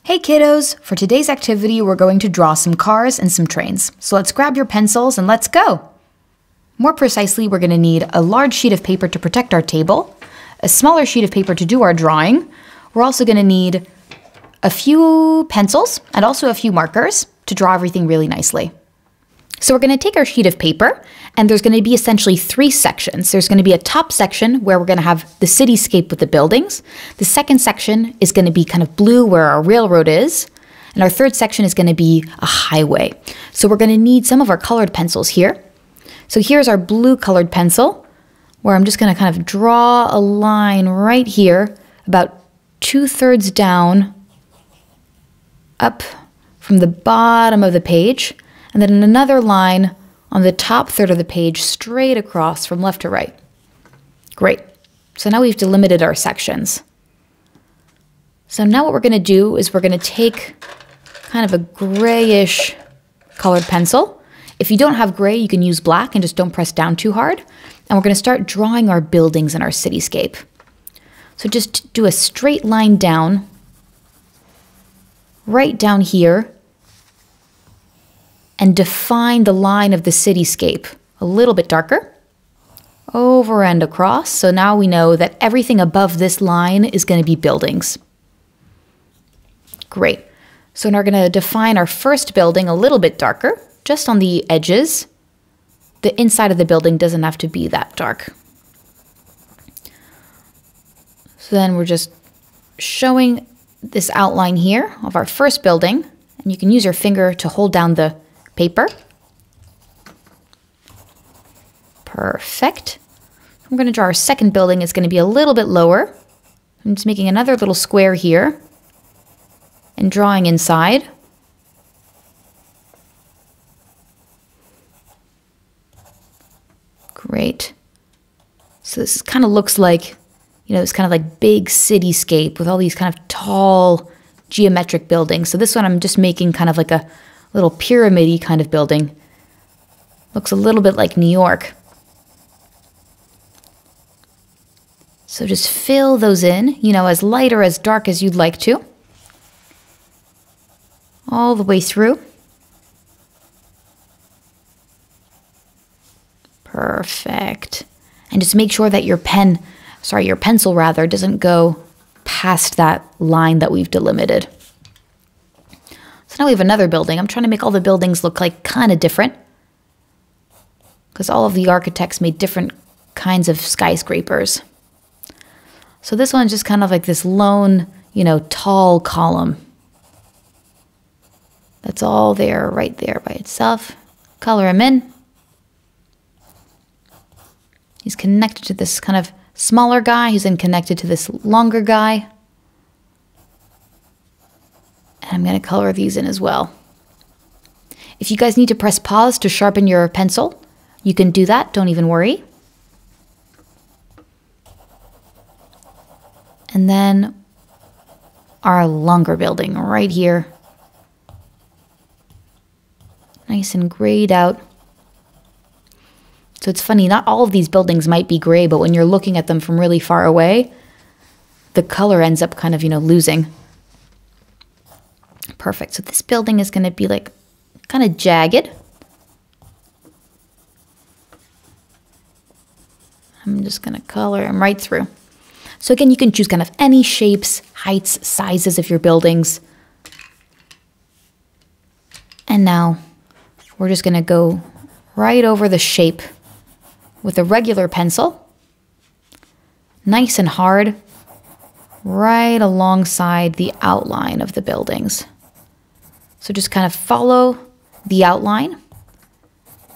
Hey kiddos! For today's activity, we're going to draw some cars and some trains. So let's grab your pencils and let's go! More precisely, we're going to need a large sheet of paper to protect our table, a smaller sheet of paper to do our drawing. We're also going to need a few pencils and also a few markers to draw everything really nicely. So we're going to take our sheet of paper, and there's going to be essentially three sections. There's going to be a top section where we're going to have the cityscape with the buildings. The second section is going to be kind of blue where our railroad is. And our third section is going to be a highway. So we're going to need some of our colored pencils here. So here's our blue colored pencil, where I'm just going to kind of draw a line right here, about 2/3 down, up from the bottom of the page. And then another line on the top third of the page straight across from left to right. Great. So now we've delimited our sections. So now what we're going to do is we're going to take kind of a grayish colored pencil. If you don't have gray, you can use black and just don't press down too hard. And we're going to start drawing our buildings in our cityscape. So just do a straight line down, right down here, and define the line of the cityscape a little bit darker, over and across. So now we know that everything above this line is going to be buildings. Great. So now we're going to define our first building a little bit darker, just on the edges. The inside of the building doesn't have to be that dark. So then we're just showing this outline here of our first building, and you can use your finger to hold down the paper. Perfect. I'm going to draw our second building. It's going to be a little bit lower. I'm just making another little square here and drawing inside. Great. So this kind of looks like, it's kind of like big cityscape with all these kind of tall geometric buildings. So this one I'm just making kind of like a little pyramid-y kind of building. Looks a little bit like New York. So just fill those in, as light or as dark as you'd like to. All the way through. Perfect. And just make sure that your pencil rather, doesn't go past that line that we've delimited. So now we have another building. I'm trying to make all the buildings look like kind of different, because all of the architects made different kinds of skyscrapers. So this one's just kind of like this lone, tall column. That's all there, right there by itself. Color him in. He's connected to this kind of smaller guy. He's then connected to this longer guy. And I'm going to color these in as well. If you guys need to press pause to sharpen your pencil, you can do that. Don't even worry. And then our longer building right here. Nice and grayed out. So it's funny, not all of these buildings might be gray, but when you're looking at them from really far away, the color ends up kind of, losing. Perfect. So this building is going to be like kind of jagged. I'm just going to color them right through. So again, you can choose kind of any shapes, heights, sizes of your buildings. And now we're just going to go right over the shape with a regular pencil. Nice and hard, right alongside the outline of the buildings. So just kind of follow the outline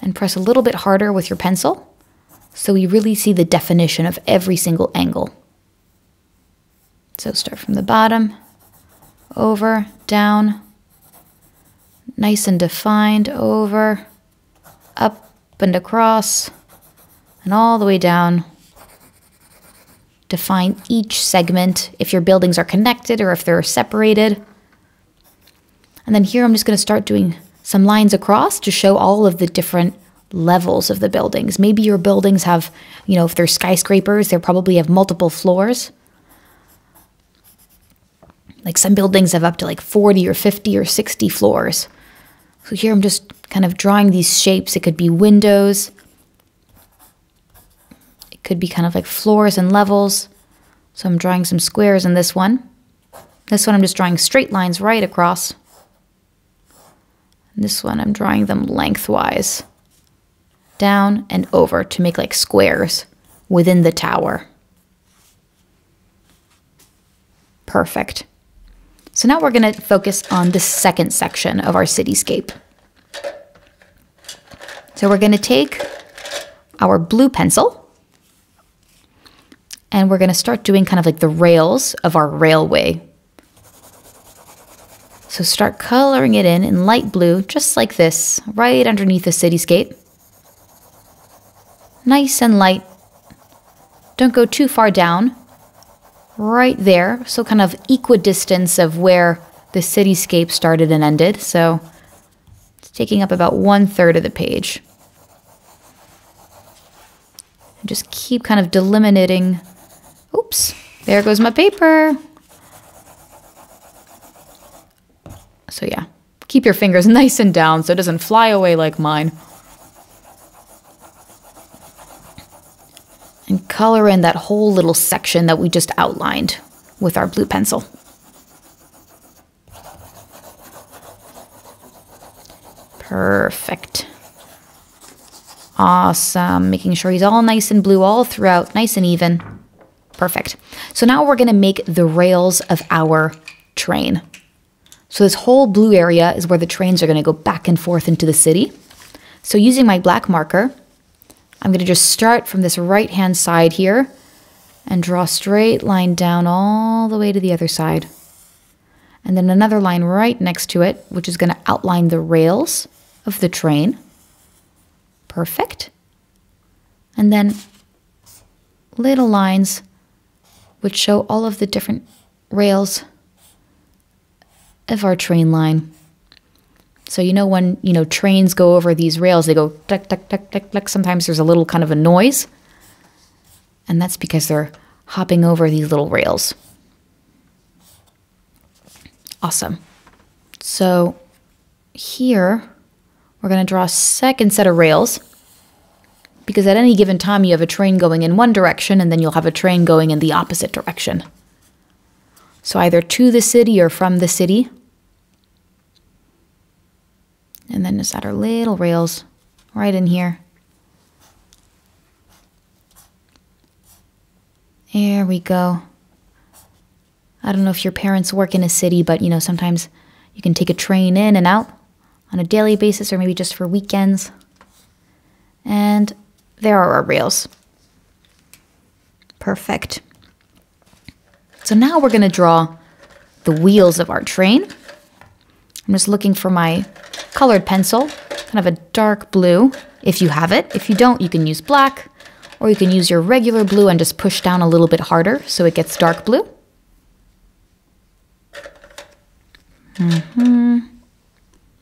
and press a little bit harder with your pencil so we really see the definition of every single angle. So start from the bottom, over, down, nice and defined, over, up and across, and all the way down. Define each segment if your buildings are connected or if they're separated. And then here I'm just going to start doing some lines across to show all of the different levels of the buildings. Maybe your buildings have, if they're skyscrapers, they probably have multiple floors. Like some buildings have up to like 40 or 50 or 60 floors. So here I'm just kind of drawing these shapes. It could be windows. It could be kind of like floors and levels. So I'm drawing some squares in this one. This one I'm just drawing straight lines right across. And this one I'm drawing them lengthwise, down and over to make like squares within the tower. Perfect. So now we're going to focus on the second section of our cityscape. So we're going to take our blue pencil and we're going to start doing kind of like the rails of our railway. So start coloring it in light blue, just like this, right underneath the cityscape. Nice and light. Don't go too far down. Right there, so kind of equidistance of where the cityscape started and ended. So it's taking up about 1/3 of the page. And just keep kind of delimiting. Oops, there goes my paper. So yeah, keep your fingers nice and down so it doesn't fly away like mine. And color in that whole little section that we just outlined with our blue pencil. Perfect. Awesome. Making sure he's all nice and blue all throughout, nice and even. Perfect. So now we're going to make the rails of our train. So this whole blue area is where the trains are going to go back and forth into the city. So using my black marker, I'm going to just start from this right-hand side here and draw a straight line down all the way to the other side. And then another line right next to it, which is going to outline the rails of the train. Perfect. And then little lines which show all of the different rails of our train line. So when, trains go over these rails, they go tuck, tuck, tuck, tuck, tuck. Sometimes there's a little kind of a noise. And that's because they're hopping over these little rails. Awesome. So here, we're going to draw a second set of rails. Because at any given time, you have a train going in one direction, and then you'll have a train going in the opposite direction. So either to the city or from the city. And then just add our little rails right in here. There we go. I don't know if your parents work in a city, but sometimes you can take a train in and out on a daily basis or maybe just for weekends. And there are our rails. Perfect. So now we're going to draw the wheels of our train. I'm just looking for my colored pencil, kind of a dark blue, if you have it. If you don't, you can use black, or you can use your regular blue and just push down a little bit harder so it gets dark blue.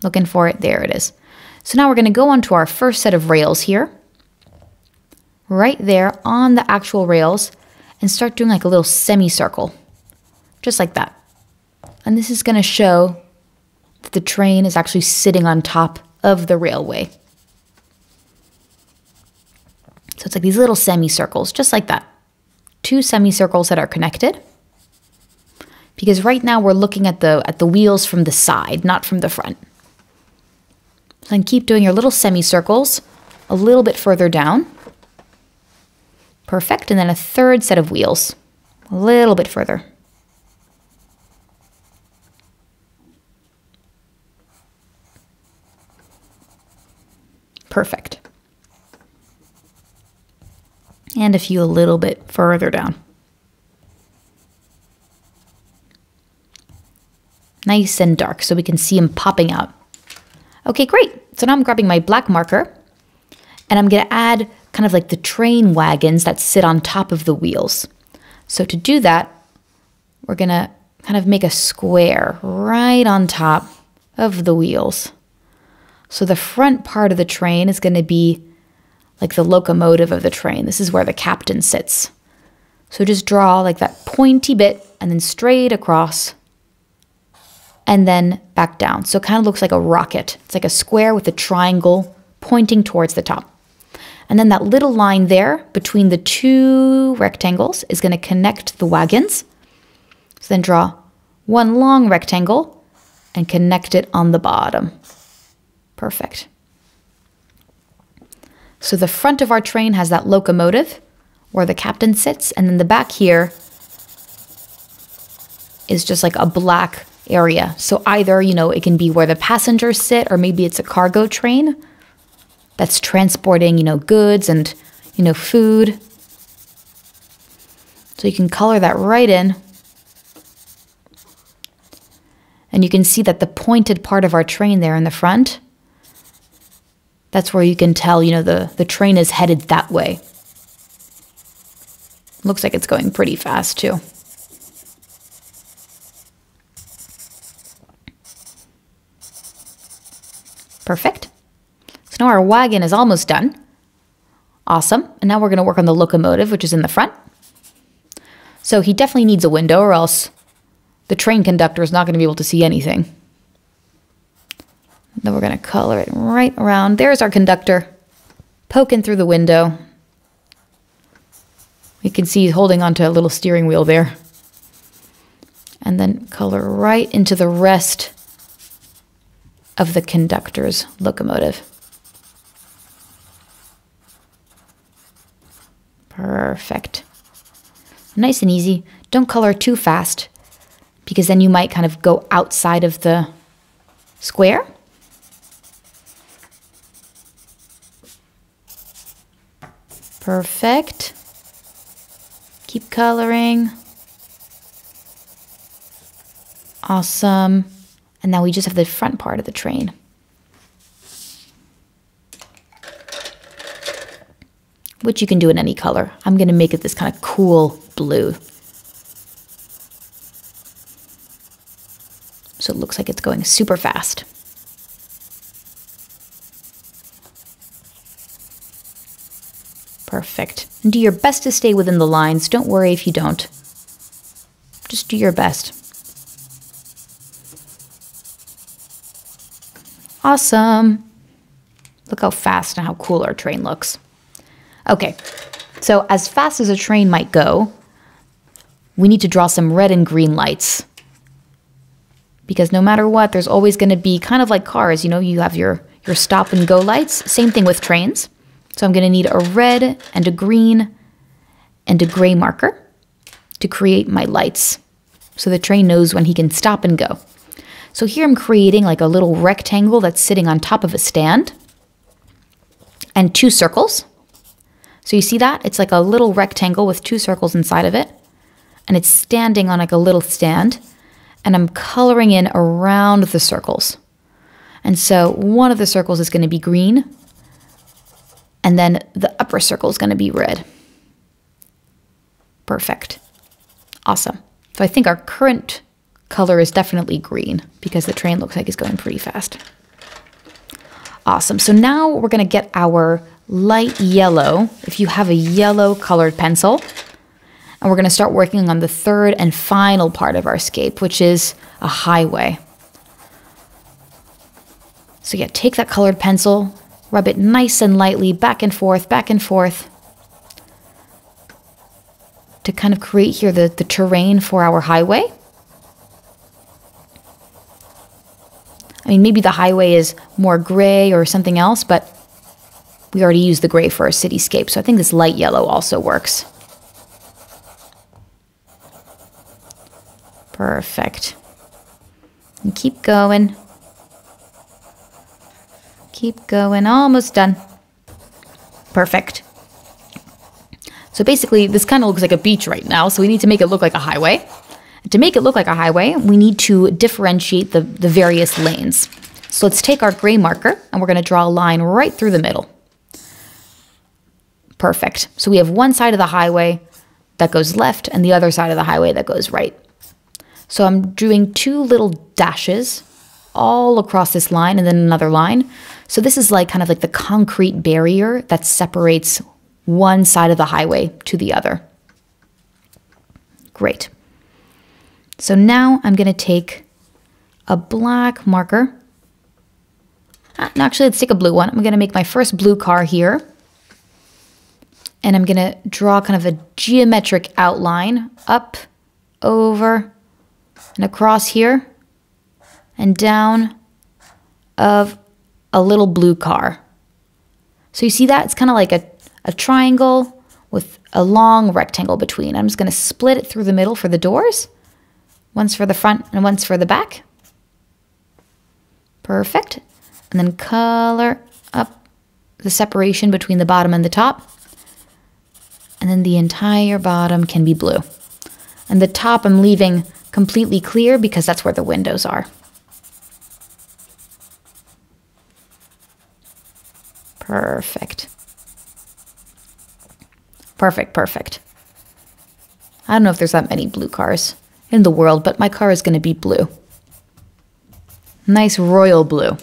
Looking for it, there it is. So now we're going to go on to our first set of rails here, right there on the actual rails, and start doing like a little semicircle, just like that. And this is going to show that the train is actually sitting on top of the railway. So it's like these little semicircles, just like that. Two semicircles that are connected. Because right now we're looking at the wheels from the side, not from the front. So then keep doing your little semicircles a little bit further down. Perfect. And then a third set of wheels, a little bit further. Perfect. And a few a little bit further down. Nice and dark so we can see them popping out. Okay, great. So now I'm grabbing my black marker and I'm going to add kind of like the train wagons that sit on top of the wheels. So to do that, we're going to kind of make a square right on top of the wheels. So the front part of the train is going to be like the locomotive of the train. This is where the captain sits. So just draw like that pointy bit and then straight across and then back down. So it kind of looks like a rocket. It's like a square with a triangle pointing towards the top. And then that little line there between the two rectangles is going to connect the wagons. So then draw one long rectangle and connect it on the bottom. Perfect. So the front of our train has that locomotive where the captain sits, and then the back here is just like a black area. So either, it can be where the passengers sit, or maybe it's a cargo train that's transporting, goods and, food. So you can color that right in. And you can see that the pointed part of our train there in the front, that's where you can tell, the train is headed that way. Looks like it's going pretty fast too. Perfect. So now our wagon is almost done. Awesome. And now we're going to work on the locomotive, which is in the front. So he definitely needs a window, or else the train conductor is not going to be able to see anything. Then we're going to color it right around. There's our conductor poking through the window. You can see he's holding onto a little steering wheel there. And then color right into the rest of the conductor's locomotive. Perfect. Nice and easy. Don't color too fast, because then you might kind of go outside of the square. Perfect. Keep coloring. Awesome. And now we just have the front part of the train. Which you can do in any color. I'm going to make it this kind of cool blue. So it looks like it's going super fast. Perfect. And do your best to stay within the lines. Don't worry if you don't. Just do your best. Awesome. Look how fast and how cool our train looks. Okay, so as fast as a train might go, we need to draw some red and green lights. Because no matter what, there's always going to be kind of like cars, you have your stop and go lights. Same thing with trains. So I'm going to need a red and a green and a gray marker to create my lights, so the train knows when he can stop and go. So here I'm creating like a little rectangle that's sitting on top of a stand and two circles. So you see that? It's like a little rectangle with two circles inside of it, and it's standing on like a little stand, and I'm coloring in around the circles. And so one of the circles is going to be green, and then the upper circle is going to be red. Perfect. Awesome. So I think our current color is definitely green, because the train looks like it's going pretty fast. Awesome. So now we're going to get our light yellow, if you have a yellow colored pencil, and we're going to start working on the third and final part of our scape, which is a highway. So yeah, take that colored pencil, rub it nice and lightly back and forth, to kind of create here the terrain for our highway. I mean, maybe the highway is more gray or something else, but we already used the gray for our cityscape, so I think this light yellow also works. Perfect. And keep going. Keep going, almost done. Perfect. So basically, this kind of looks like a beach right now, so we need to make it look like a highway. And to make it look like a highway, we need to differentiate the various lanes. So let's take our gray marker, and we're going to draw a line right through the middle. Perfect. So we have one side of the highway that goes left and the other side of the highway that goes right. So I'm doing two little dashes all across this line and then another line. So this is like kind of like the concrete barrier that separates one side of the highway to the other. Great. So now I'm going to take a black marker. No, actually, let's take a blue one. I'm going to make my first blue car here. And I'm going to draw kind of a geometric outline up, over, and across here, and down of a little blue car. So you see that? It's kind of like a triangle with a long rectangle between. I'm just going to split it through the middle for the doors. Once for the front and once for the back. Perfect. And then color up the separation between the bottom and the top. And then the entire bottom can be blue. And the top I'm leaving completely clear because that's where the windows are. Perfect. Perfect, perfect. I don't know if there's that many blue cars in the world, but my car is going to be blue. Nice royal blue.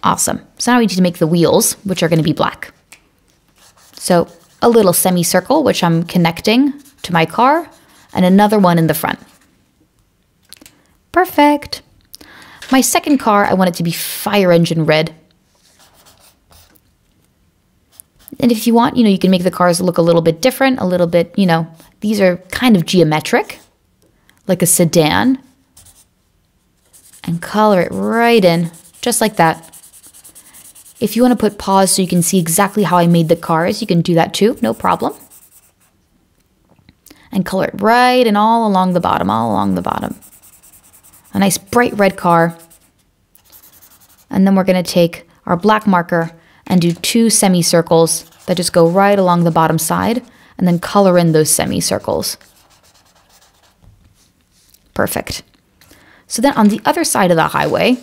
Awesome. So now we need to make the wheels, which are going to be black. So a little semicircle, which I'm connecting to my car, and another one in the front. Perfect. My second car, I want it to be fire engine red. And if you want, you can make the cars look a little bit different, a little bit, these are kind of geometric, like a sedan. And color it right in, just like that. If you want to put pause so you can see exactly how I made the cars, you can do that too, no problem. And color it right and all along the bottom, all along the bottom. A nice bright red car. And then we're going to take our black marker and do 2 semicircles that just go right along the bottom side, and then color in those semicircles. Perfect. So then on the other side of the highway,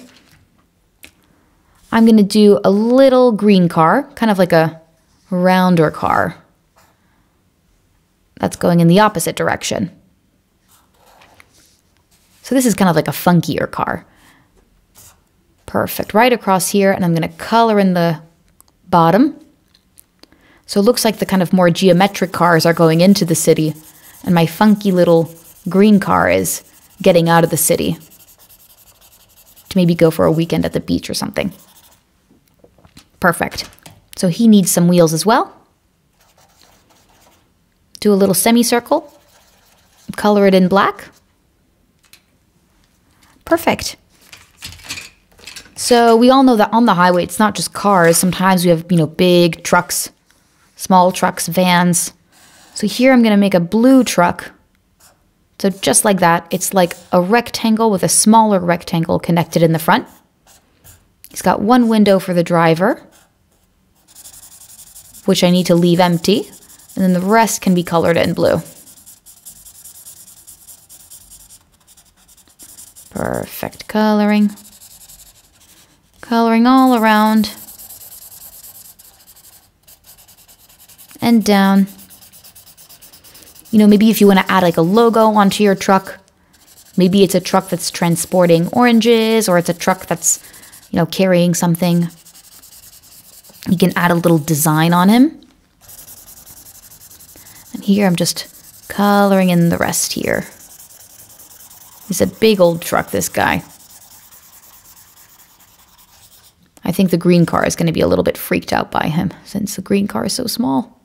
I'm going to do a little green car, kind of like a rounder car. That's going in the opposite direction. So this is kind of like a funkier car. Perfect. Right across here, and I'm going to color in the bottom. So it looks like the kind of more geometric cars are going into the city, and my funky little green car is getting out of the city to maybe go for a weekend at the beach or something. Perfect. So he needs some wheels as well. Do a little semicircle. Color it in black. Perfect. So we all know that on the highway, it's not just cars. Sometimes we have, big trucks, small trucks, vans. So here I'm going to make a blue truck. So just like that, it's like a rectangle with a smaller rectangle connected in the front. He's got one window for the driver, which I need to leave empty. And then the rest can be colored in blue. Perfect coloring. Coloring all around. And down. Maybe if you want to add like a logo onto your truck, maybe it's a truck that's transporting oranges, or it's a truck that's, carrying something. You can add a little design on him. And here I'm just coloring in the rest here. He's a big old truck, this guy. I think the green car is going to be a little bit freaked out by him since the green car is so small.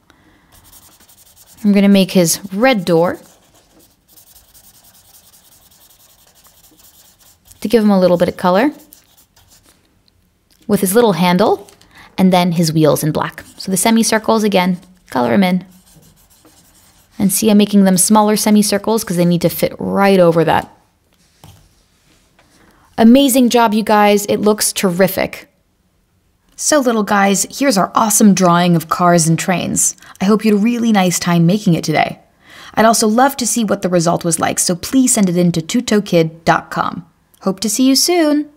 I'm going to make his red door to give him a little bit of color with his little handle, and then his wheels in black. So the semicircles, again, color them in. And see, I'm making them smaller semicircles because they need to fit right over that. Amazing job, you guys. It looks terrific. So little guys, here's our awesome drawing of cars and trains. I hope you had a really nice time making it today. I'd also love to see what the result was like, so please send it in to tutokid.com. Hope to see you soon!